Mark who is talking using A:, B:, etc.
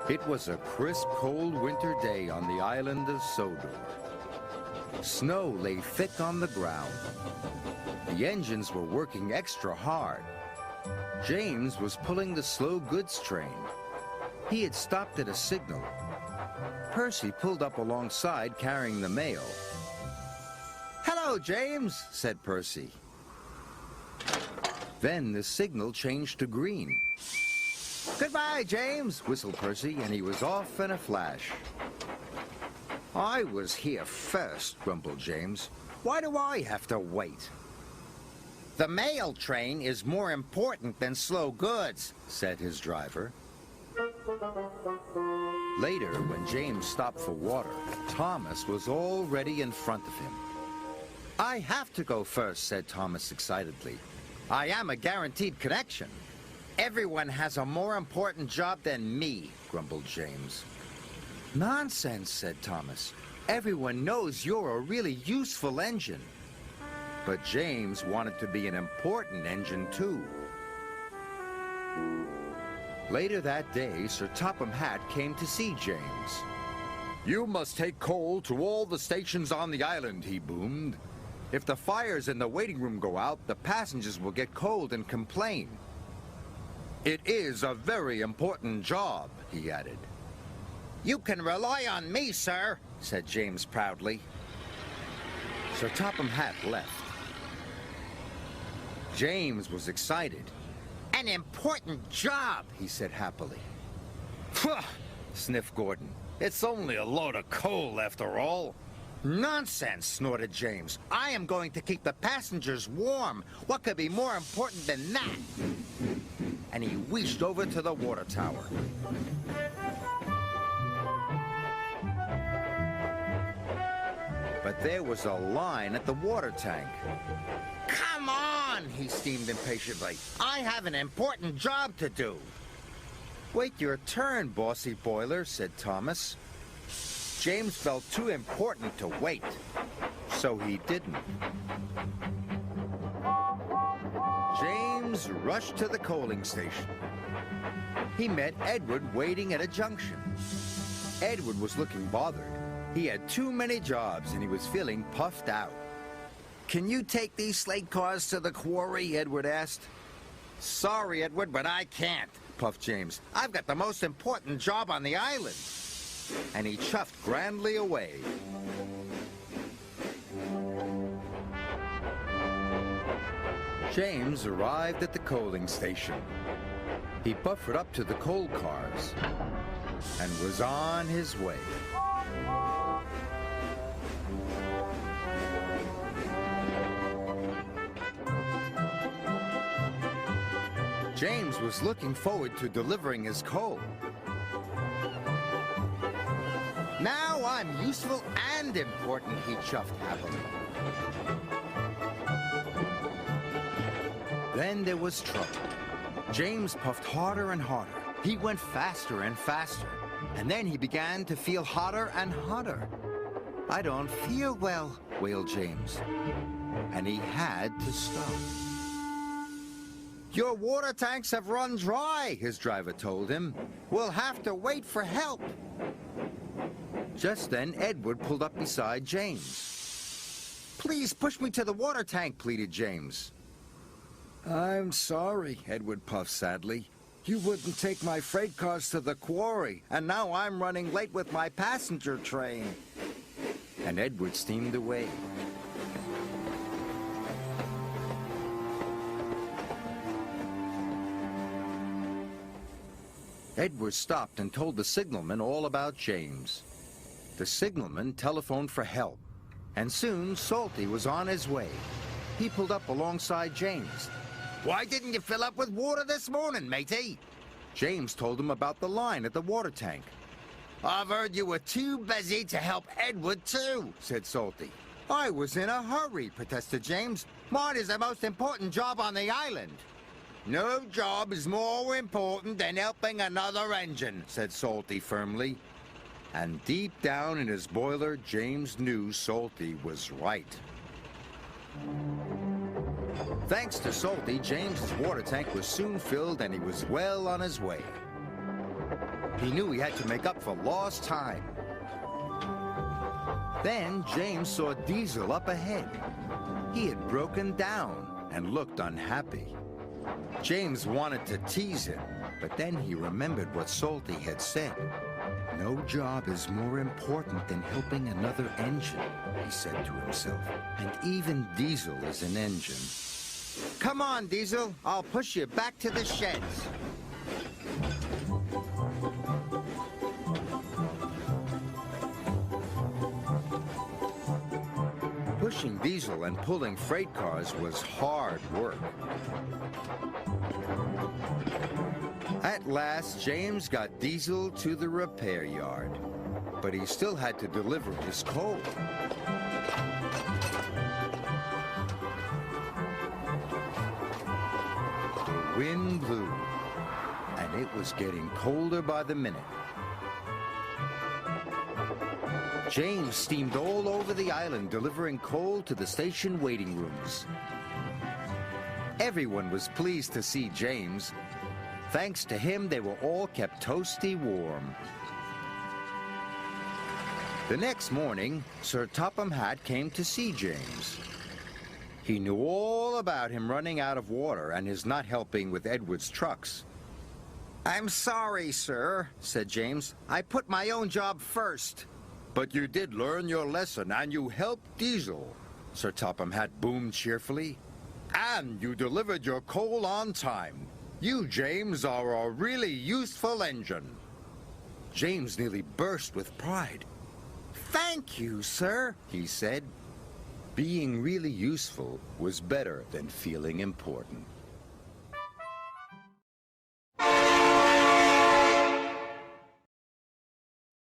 A: It was a crisp, cold winter day on the island of Sodor. Snow lay thick on the ground. The engines were working extra hard. James was pulling the slow goods train. He had stopped at a signal. Percy pulled up alongside carrying the mail. "Hello, James," said Percy. Then the signal changed to green. "Goodbye, James," whistled Percy, and he was off in a flash. "I was here first," grumbled James. "Why do I have to wait?" "The mail train is more important than slow goods," said his driver. Later, when James stopped for water, Thomas was already in front of him. "I have to go first," said Thomas excitedly. "I am a guaranteed connection." "Everyone has a more important job than me," grumbled James. "Nonsense," said Thomas. "Everyone knows you're a really useful engine." But James wanted to be an important engine, too. Later that day, Sir Topham Hatt came to see James. "You must take coal to all the stations on the island," he boomed. "If the fires in the waiting room go out, the passengers will get cold and complain." "It is a very important job," he added. "You can rely on me, sir," said James proudly. Sir Topham Hatt left. James was excited. "An important job," he said happily. "Phew," sniffed Gordon. "It's only a load of coal after all." "Nonsense," snorted James. "I am going to keep the passengers warm. What could be more important than that?" And he wheezed over to the water tower. But there was a line at the water tank. "Come on," he steamed impatiently. "I have an important job to do." "Wait your turn, bossy boiler," said Thomas. James felt too important to wait, so he didn't. James rushed to the coaling station. He met Edward waiting at a junction. Edward was looking bothered. He had too many jobs and he was feeling puffed out. "Can you take these slate cars to the quarry?" Edward asked. "Sorry, Edward, but I can't," puffed James. "I've got the most important job on the island." And he chuffed grandly away. James arrived at the coaling station. He buffered up to the coal cars and was on his way. James was looking forward to delivering his coal. "Now I'm useful and important," he chuffed happily. Then there was trouble. James puffed harder and harder. He went faster and faster. And then he began to feel hotter and hotter. "I don't feel well," wailed James. And he had to stop. "Your water tanks have run dry," his driver told him. "We'll have to wait for help." Just then, Edward pulled up beside James. "Please push me to the water tank," pleaded James. "I'm sorry," Edward puffed sadly. "You wouldn't take my freight cars to the quarry, and now I'm running late with my passenger train." And Edward steamed away. Edward stopped and told the signalman all about James. The signalman telephoned for help, and soon Salty was on his way. He pulled up alongside James. Why didn't you fill up with water this morning, matey? James told him about the line at the water tank. I've heard you were too busy to help Edward too, said Salty. I was in a hurry, protested James. Mine is the most important job on the island. No job is more important than helping another engine, said Salty firmly. And deep down in his boiler, James knew Salty was right. Thanks to Salty, James's water tank was soon filled and he was well on his way. He knew he had to make up for lost time. Then James saw Diesel up ahead. He had broken down and looked unhappy. James wanted to tease him, but then he remembered what Salty had said. No job is more important than helping another engine, he said to himself. And even Diesel is an engine. Come on, Diesel. I'll push you back to the sheds. Pushing Diesel and pulling freight cars was hard work. At last, James got Diesel to the repair yard, but he still had to deliver his coal. The wind blew, and it was getting colder by the minute. James steamed all over the island delivering coal to the station waiting rooms. Everyone was pleased to see James. Thanks to him, they were all kept toasty warm. The next morning, Sir Topham Hatt came to see James. He knew all about him running out of water and his not helping with Edward's trucks. I'm sorry, sir, said James. I put my own job first. But you did learn your lesson, and you helped Diesel, Sir Topham Hatt boomed cheerfully. And you delivered your coal on time. You, James, are a really useful engine. James nearly burst with pride. Thank you, sir, he said. Being really useful was better than feeling important.